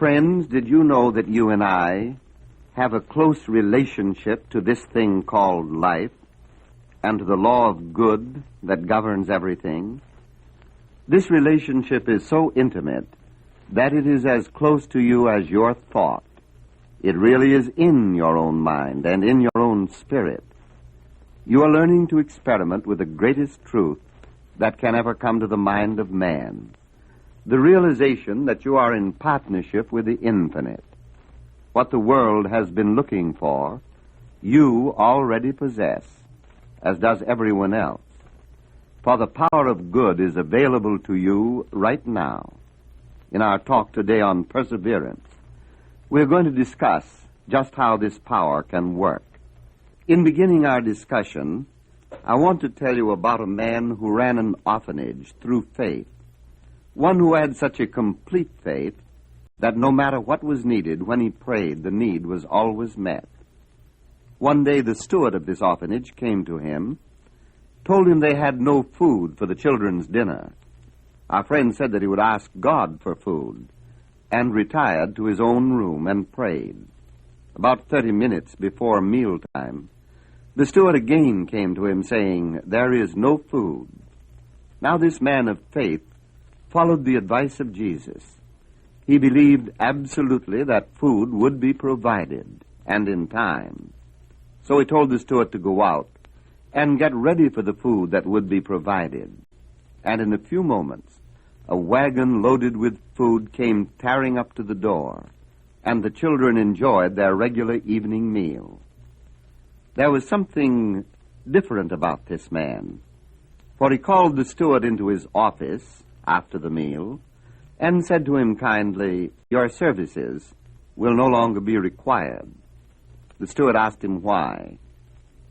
Friends, did you know that you and I have a close relationship to this thing called life and to the law of good that governs everything? This relationship is so intimate that it is as close to you as your thought. It really is in your own mind and in your own spirit. You are learning to experiment with the greatest truth that can ever come to the mind of man. The realization that you are in partnership with the infinite. What the world has been looking for, you already possess, as does everyone else. For the power of good is available to you right now. In our talk today on perseverance, we're going to discuss just how this power can work. In beginning our discussion, I want to tell you about a man who ran an orphanage through faith. One who had such a complete faith that no matter what was needed, when he prayed, the need was always met. One day the steward of this orphanage came to him, told him they had no food for the children's dinner. Our friend said that he would ask God for food, and retired to his own room and prayed. About 30 minutes before mealtime, the steward again came to him saying, "There is no food." Now this man of faith followed the advice of Jesus. He believed absolutely that food would be provided, and in time. So he told the steward to go out and get ready for the food that would be provided. And in a few moments, a wagon loaded with food came tearing up to the door, and the children enjoyed their regular evening meal. There was something different about this man, for he called the steward into his office after the meal and said to him kindly, "Your services will no longer be required." The steward asked him why.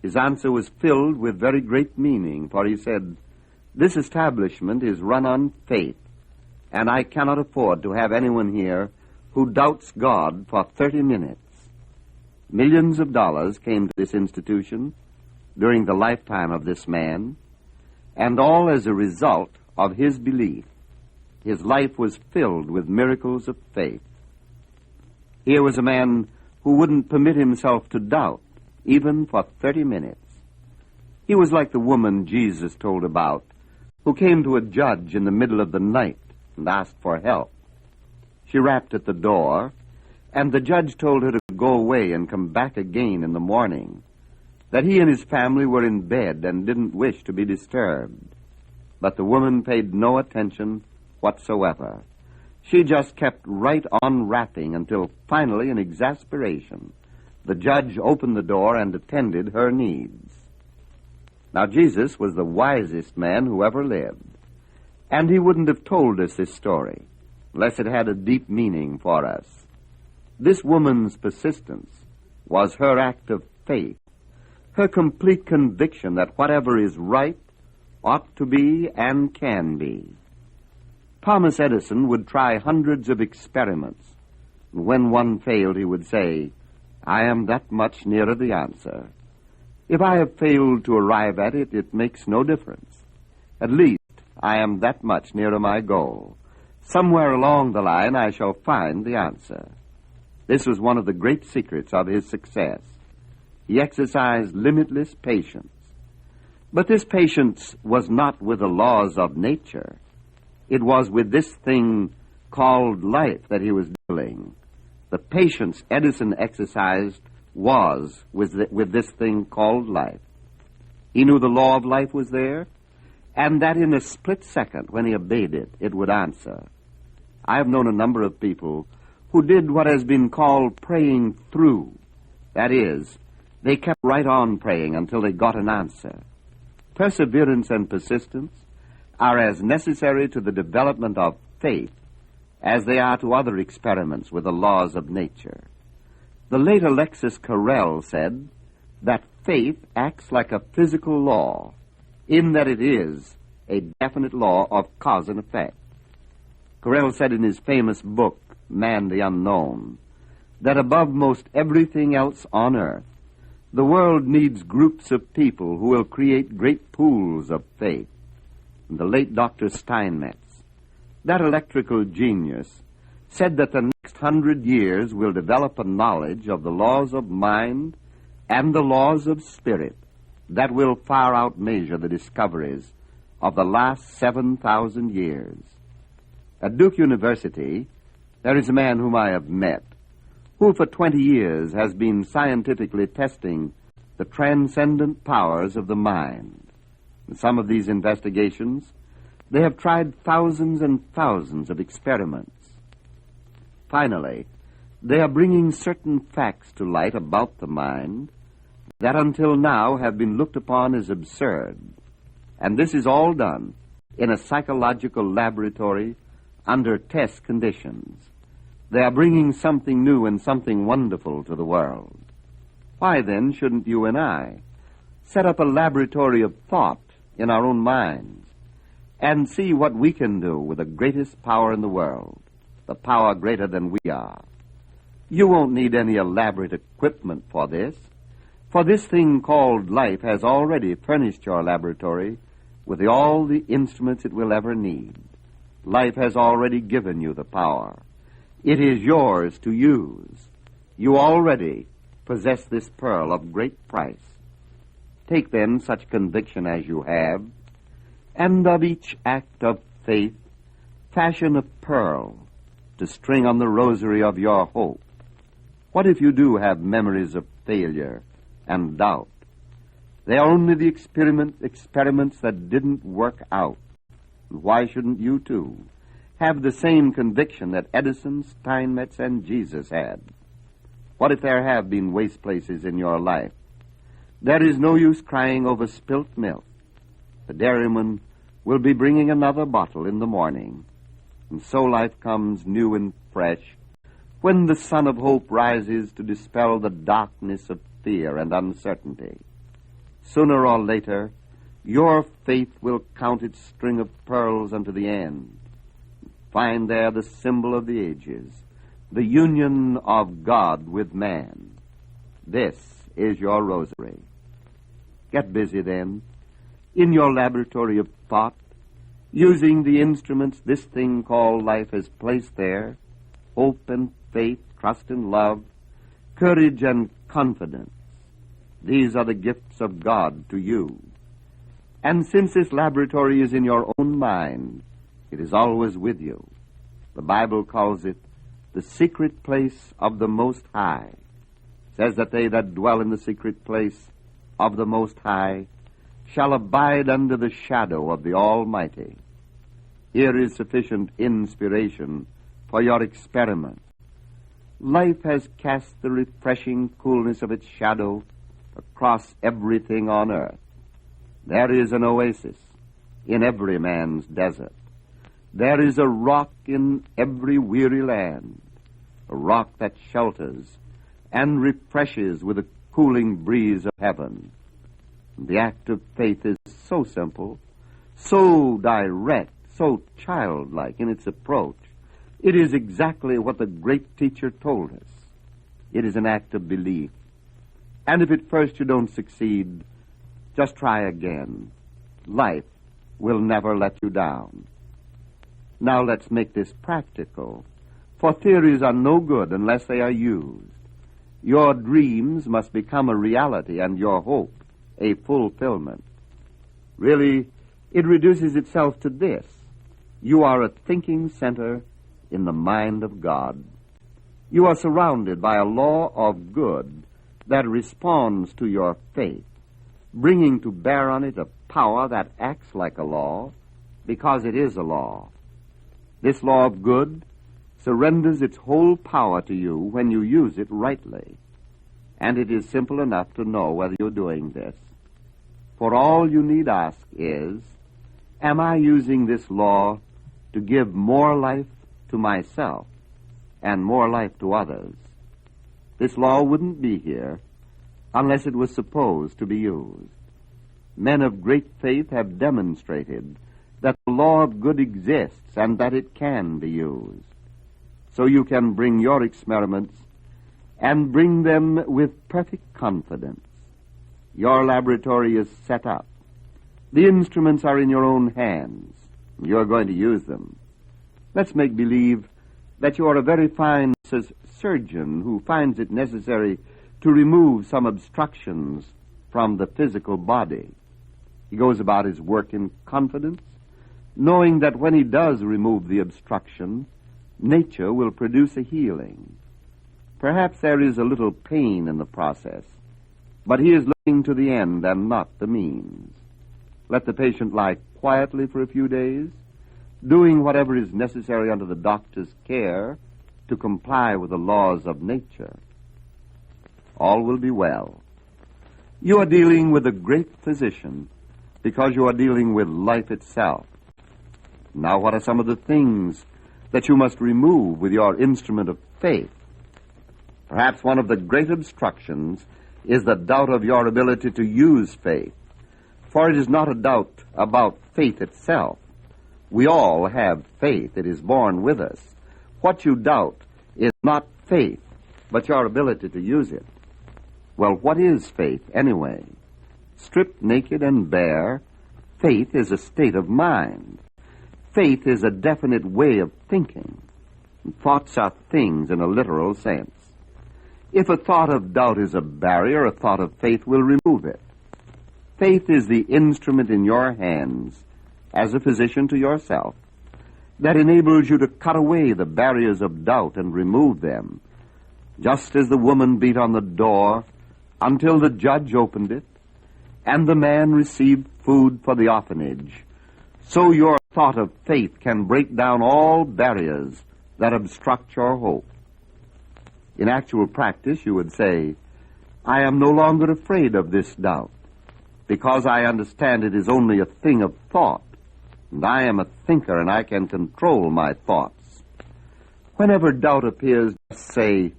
His answer was filled with very great meaning, for he said, "This establishment is run on faith, and I cannot afford to have anyone here who doubts God for 30 minutes. Millions of dollars came to this institution during the lifetime of this man, and all as a result of his belief. His life was filled with miracles of faith." Here was a man who wouldn't permit himself to doubt, even for 30 minutes. He was like the woman Jesus told about, who came to a judge in the middle of the night and asked for help. She rapped at the door, and the judge told her to go away and come back again in the morning, that he and his family were in bed and didn't wish to be disturbed. But the woman paid no attention whatsoever. She just kept right on rapping until finally, in exasperation, the judge opened the door and attended her needs. Now, Jesus was the wisest man who ever lived, and he wouldn't have told us this story unless it had a deep meaning for us. This woman's persistence was her act of faith, her complete conviction that whatever is right ought to be and can be. Thomas Edison would try hundreds of experiments, and when one failed, he would say, "I am that much nearer the answer. If I have failed to arrive at it, it makes no difference. At least I am that much nearer my goal. Somewhere along the line, I shall find the answer." This was one of the great secrets of his success. He exercised limitless patience. But this patience was not with the laws of nature. It was with this thing called life that he was dealing. The patience Edison exercised was with this thing called life. He knew the law of life was there, and that in a split second, when he obeyed it, it would answer. I have known a number of people who did what has been called praying through. That is, they kept right on praying until they got an answer. Perseverance and persistence are as necessary to the development of faith as they are to other experiments with the laws of nature. The late Alexis Carrel said that faith acts like a physical law, in that it is a definite law of cause and effect. Carrel said in his famous book, Man the Unknown, that above most everything else on earth, the world needs groups of people who will create great pools of faith. And the late Dr. Steinmetz, that electrical genius, said that the next 100 years will develop a knowledge of the laws of mind and the laws of spirit that will far outmeasure the discoveries of the last 7,000 years. At Duke University, there is a man whom I have met who for 20 years has been scientifically testing the transcendent powers of the mind. In some of these investigations, they have tried thousands and thousands of experiments. Finally, they are bringing certain facts to light about the mind that until now have been looked upon as absurd. And this is all done in a psychological laboratory under test conditions. They are bringing something new and something wonderful to the world. Why, then, shouldn't you and I set up a laboratory of thought in our own minds and see what we can do with the greatest power in the world, the power greater than we are? You won't need any elaborate equipment for this, for this thing called life has already furnished your laboratory with all the instruments it will ever need. Life has already given you the power. It is yours to use. You already possess this pearl of great price. Take then such conviction as you have, and of each act of faith, fashion a pearl to string on the rosary of your hope. What if you do have memories of failure and doubt? They are only the experiments that didn't work out. And why shouldn't you, too, have the same conviction that Edison, Steinmetz, and Jesus had? What if there have been waste places in your life? There is no use crying over spilt milk. The dairyman will be bringing another bottle in the morning. And so life comes new and fresh when the sun of hope rises to dispel the darkness of fear and uncertainty. Sooner or later, your faith will count its string of pearls unto the end. Find there the symbol of the ages, the union of God with man. This is your rosary. Get busy then, in your laboratory of thought, using the instruments this thing called life has placed there: hope and faith, trust and love, courage and confidence. These are the gifts of God to you. And since this laboratory is in your own mind, it is always with you. The Bible calls it the secret place of the Most High. It says that they that dwell in the secret place of the Most High shall abide under the shadow of the Almighty. Here is sufficient inspiration for your experiment. Life has cast the refreshing coolness of its shadow across everything on earth. There is an oasis in every man's desert. There is a rock in every weary land, a rock that shelters and refreshes with the cooling breeze of heaven. The act of faith is so simple, so direct, so childlike in its approach. It is exactly what the great teacher told us. It is an act of belief. And if at first you don't succeed, just try again. Life will never let you down. Now let's make this practical, for theories are no good unless they are used. Your dreams must become a reality and your hope a fulfillment. Really, it reduces itself to this: you are a thinking center in the mind of God. You are surrounded by a law of good that responds to your faith, bringing to bear on it a power that acts like a law because it is a law. This law of good surrenders its whole power to you when you use it rightly. And it is simple enough to know whether you're doing this. For all you need ask is, am I using this law to give more life to myself and more life to others? This law wouldn't be here unless it was supposed to be used. Men of great faith have demonstrated that the law of good exists and that it can be used. So you can bring your experiments and bring them with perfect confidence. Your laboratory is set up. The instruments are in your own hands. You're going to use them. Let's make believe that you are a very fine surgeon who finds it necessary to remove some obstructions from the physical body. He goes about his work in confidence, knowing that when he does remove the obstruction, nature will produce a healing. Perhaps there is a little pain in the process, but he is looking to the end and not the means. Let the patient lie quietly for a few days, doing whatever is necessary under the doctor's care to comply with the laws of nature. All will be well. You are dealing with a great physician because you are dealing with life itself. Now, what are some of the things that you must remove with your instrument of faith? Perhaps one of the great obstructions is the doubt of your ability to use faith. For it is not a doubt about faith itself. We all have faith. It is born with us. What you doubt is not faith, but your ability to use it. Well, what is faith anyway? Stripped naked and bare, faith is a state of mind. Faith is a definite way of thinking. Thoughts are things in a literal sense. If a thought of doubt is a barrier, a thought of faith will remove it. Faith is the instrument in your hands, as a physician to yourself, that enables you to cut away the barriers of doubt and remove them, just as the woman beat on the door until the judge opened it, and the man received food for the orphanage. So your thought of faith can break down all barriers that obstruct your hope. In actual practice, you would say, I am no longer afraid of this doubt, because I understand it is only a thing of thought, and I am a thinker and I can control my thoughts. Whenever doubt appears, just say,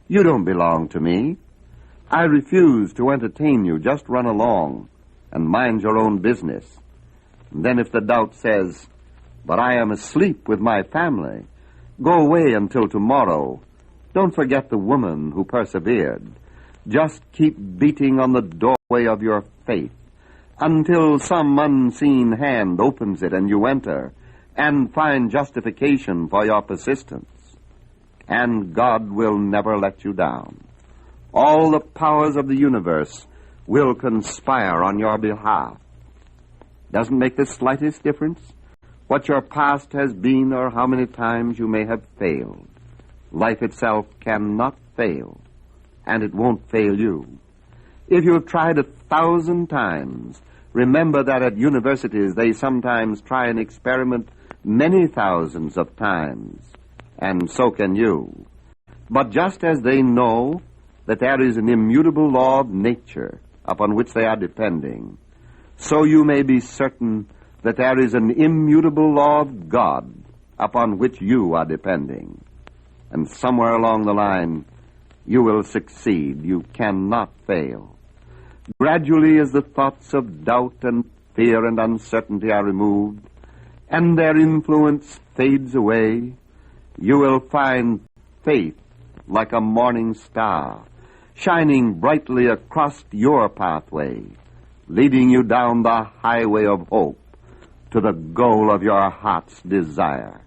you don't belong to me. I refuse to entertain you. Just run along and mind your own business. And then if the doubt says, but I am asleep with my family, go away until tomorrow. Don't forget the woman who persevered. Just keep beating on the doorway of your faith until some unseen hand opens it and you enter and find justification for your persistence. And God will never let you down. All the powers of the universe will conspire on your behalf. Doesn't make the slightest difference what your past has been or how many times you may have failed. Life itself cannot fail, and it won't fail you. If you have tried 1,000 times, remember that at universities they sometimes try an experiment many thousands of times, and so can you. But just as they know that there is an immutable law of nature upon which they are depending, so you may be certain that there is an immutable law of God upon which you are depending. And somewhere along the line, you will succeed. You cannot fail. Gradually, as the thoughts of doubt and fear and uncertainty are removed, and their influence fades away, you will find faith like a morning star, shining brightly across your pathway, leading you down the highway of hope to the goal of your heart's desire.